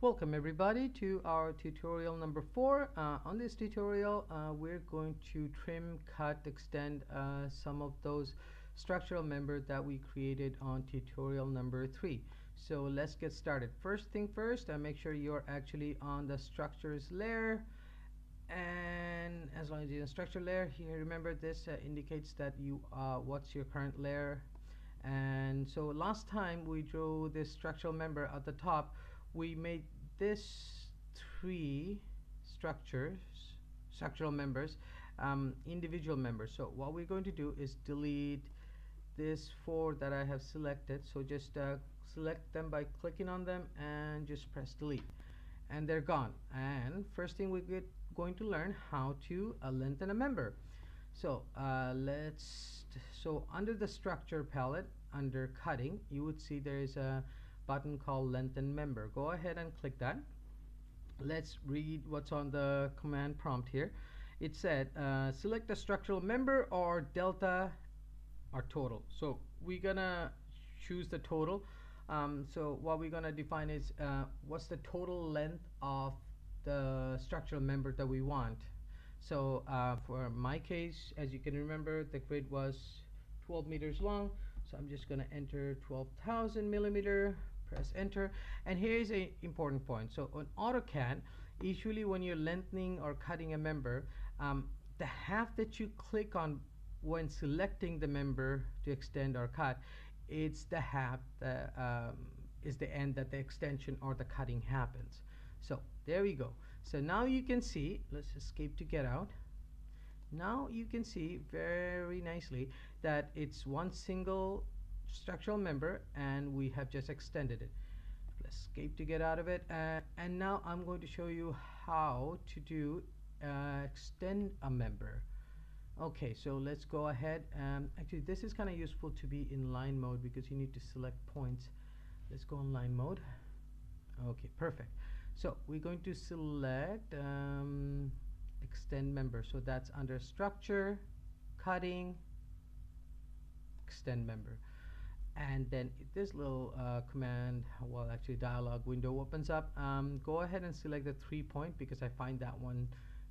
Welcome everybody to our tutorial number 4. On this tutorial we're going to trim, cut, extend some of those structural members that we created on tutorial number 3. So let's get started. First thing first, make sure you're actually on the structures layer, and as long as you're in structure layer here, remember this indicates that you what's your current layer. And so last time we drew this structural member at the top, we made this three structural members individual members. So what we're going to do is delete this 4 that I have selected. So just select them by clicking on them and just press delete, and they're gone. And first thing we're going to learn how to lengthen a member. So so under the structure palette, under cutting, you would see there is a button called lengthen member. Go ahead and click that. Let's read what's on the command prompt here. It said select a structural member or delta or total. So we're gonna choose the total. So what we're gonna define is what's the total length of the structural member that we want. So for my case, as you can remember, the grid was 12 meters long, so I'm just gonna enter 12,000 millimeter, press enter. And here's an important point. So on AutoCAD, usually when you're lengthening or cutting a member, the half that you click on when selecting the member to extend or cut, it's the half that is the end that the extension or the cutting happens. So there we go. So now you can see, let's escape to get out. Now you can see very nicely that it's one single structural member and we have just extended it. Let's escape to get out of it, and now I'm going to show you how to do extend a member. Okay, so let's go ahead. Actually, this is kind of useful to be in line mode because you need to select points. Let's go in line mode. Okay, perfect. So we're going to select extend member. So that's under structure, cutting, extend member. And then this little command, well, actually dialog window opens up. Go ahead and select the 3-point because I find that one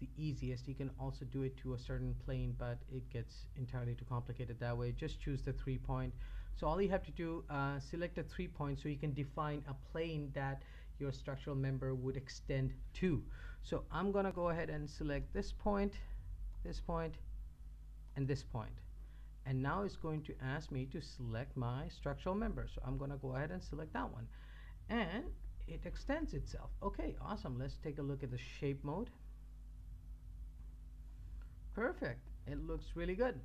the easiest. You can also do it to a certain plane, but it gets entirely too complicated that way. Just choose the 3-point. So all you have to do, select a 3-point so you can define a plane that your structural member would extend to. So I'm gonna go ahead and select this point, and this point. And now it's going to ask me to select my structural member. So I'm gonna go ahead and select that one. And it extends itself. Okay, awesome. Let's take a look at the shape mode. Perfect. It looks really good.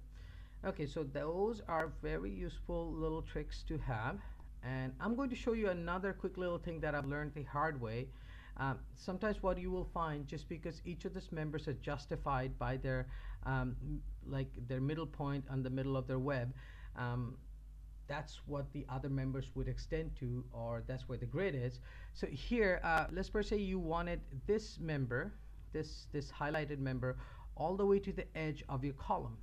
Okay, so those are very useful little tricks to have. And I'm going to show you another quick little thing that I've learned the hard way. Sometimes what you will find, just because each of these members are justified by their like their middle point on the middle of their web, that's what the other members would extend to, or that's where the grid is. So here, let's per se you wanted this member, this highlighted member, all the way to the edge of your column.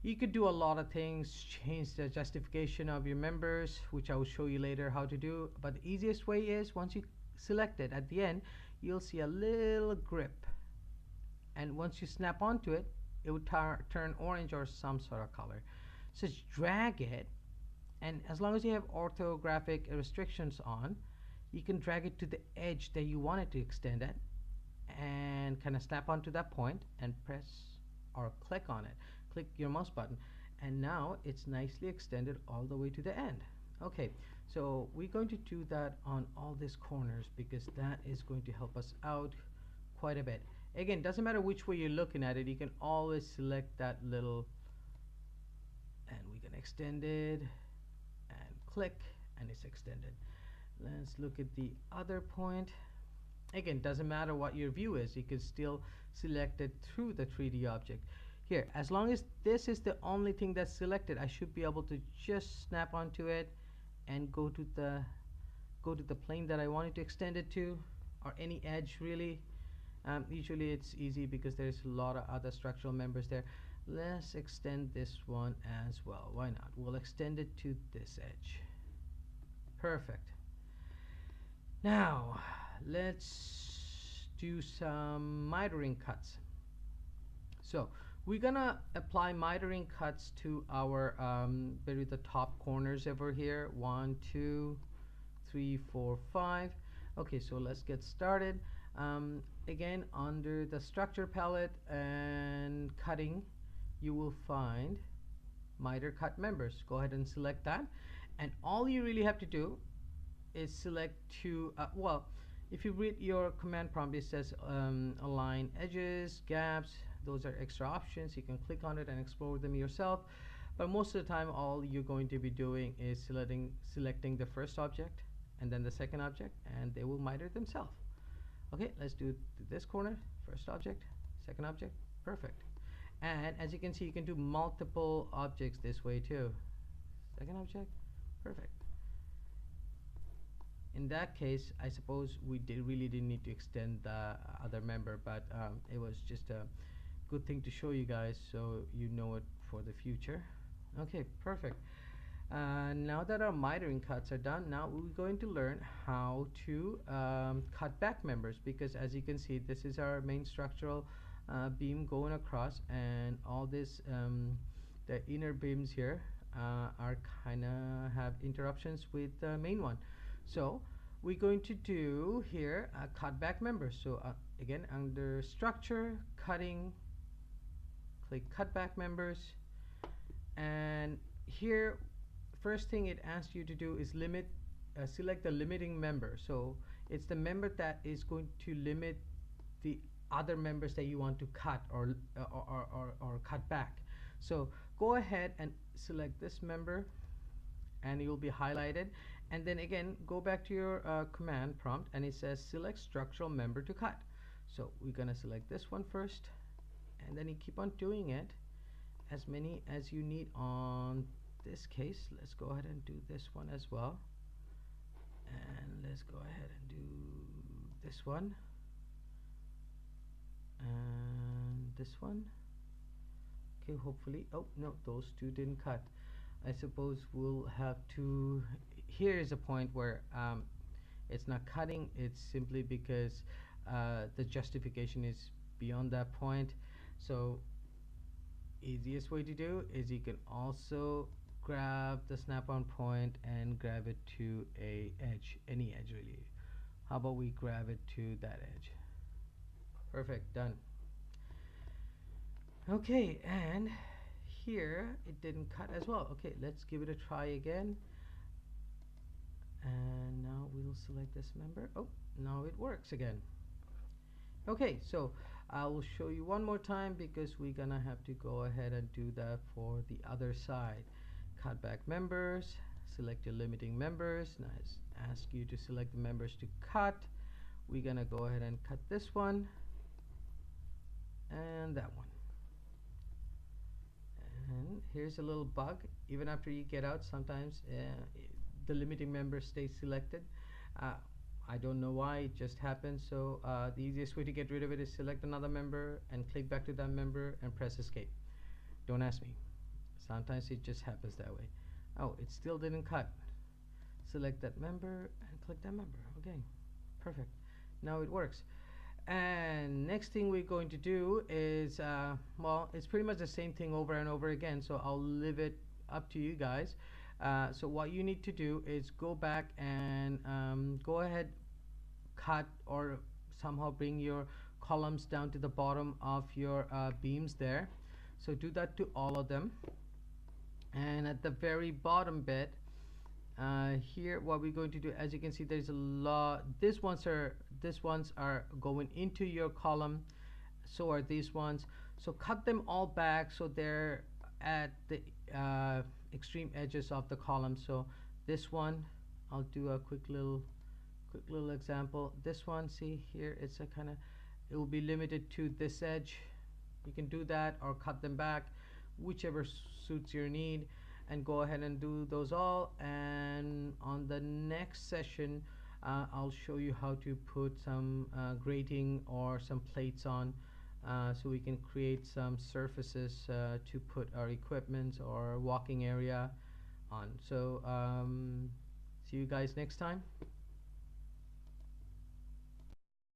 You could do a lot of things, change the justification of your members, which I will show you later how to do. But the easiest way is once you select it, at the end you'll see a little grip, and once you snap onto it, it would turn orange or some sort of color. So just drag it, and as long as you have orthographic restrictions on, you can drag it to the edge that you want it to extend at, and kind of snap onto that point and press or click on it. Click your mouse button, and now it's nicely extended all the way to the end. Okay, so we're going to do that on all these corners because that is going to help us out quite a bit. Again, doesn't matter which way you're looking at it, you can always select that little, and we can extend it and click, and it's extended. Let's look at the other point. Again, doesn't matter what your view is, you can still select it through the 3D object. Here, as long as this is the only thing that's selected, I should be able to just snap onto it and go to the plane that I wanted to extend it to, or any edge really. Usually it's easy because there's a lot of other structural members there. Let's extend this one as well. Why not? We'll extend it to this edge. Perfect. Now let's do some mitering cuts. So we're gonna apply mitering cuts to our very the top corners over here. 1, 2, 3, 4, 5. Okay, so let's get started. Again, under the structure palette and cutting, you will find miter cut members. Go ahead and select that, and all you really have to do is select to well, if you read your command prompt, it says align edges, gaps. Those are extra options. You can click on it and explore them yourself, but most of the time all you're going to be doing is selecting the first object and then the second object, and they will miter themselves. Okay, let's do this corner. First object, second object. Perfect. And as you can see, you can do multiple objects this way too. Second object. Perfect. In that case, I suppose we really didn't need to extend the other member, but it was just a good thing to show you guys so you know it for the future. Okay, perfect. Now that our mitering cuts are done, now we're going to learn how to cut back members, because as you can see, this is our main structural beam going across, and all this the inner beams here are kind of have interruptions with the main one. So we're going to do here a cut back member. So again, under structure, cutting, click cut back members, and here first thing it asks you to do is select the limiting member. So it's the member that is going to limit the other members that you want to cut or cut back. So go ahead and select this member, and it will be highlighted, and then again go back to your command prompt, and it says select structural member to cut. So we're gonna select this one first, and then you keep on doing it as many as you need. On this case, let's go ahead and do this one as well, and let's go ahead and do this one and this one. Okay, hopefully, oh no, those two didn't cut. I suppose we'll have to, here is a point where it's not cutting, it's simply because the justification is beyond that point. So easiest way to do is you can also grab the snap-on point and grab it to a edge, any edge really. How about we grab it to that edge? Perfect, done. Okay, and here it didn't cut as well. Okay, let's give it a try again, and now we'll select this member. Oh, now it works again. Okay, so I will show you one more time, because we're gonna have to go ahead and do that for the other side. Cut back members, select your limiting members. Now it's ask you to select the members to cut. We're gonna go ahead and cut this one and that one. And here's a little bug. Even after you get out, sometimes the limiting member stays selected. I don't know why, it just happens. So the easiest way to get rid of it is select another member and click back to that member and press escape. Don't ask me. Sometimes it just happens that way. Oh, it still didn't cut. Select that member and click that member. Okay, perfect. Now it works. And next thing we're going to do is well, it's pretty much the same thing over and over again, so I'll leave it up to you guys. So what you need to do is go back and go ahead, cut or somehow bring your columns down to the bottom of your beams there. So do that to all of them, and at the very bottom bit here, what we're going to do, as you can see, there's a lot. These ones are going into your column, so are these ones. So cut them all back so they're at the extreme edges of the column. So this one, I'll do a quick little example. This one, see here, it's a kind of, it will be limited to this edge. You can do that or cut them back, whichever suits your need, and go ahead and do those all. And on the next session, I'll show you how to put some grating or some plates on, so we can create some surfaces to put our equipment or walking area on. So see you guys next time.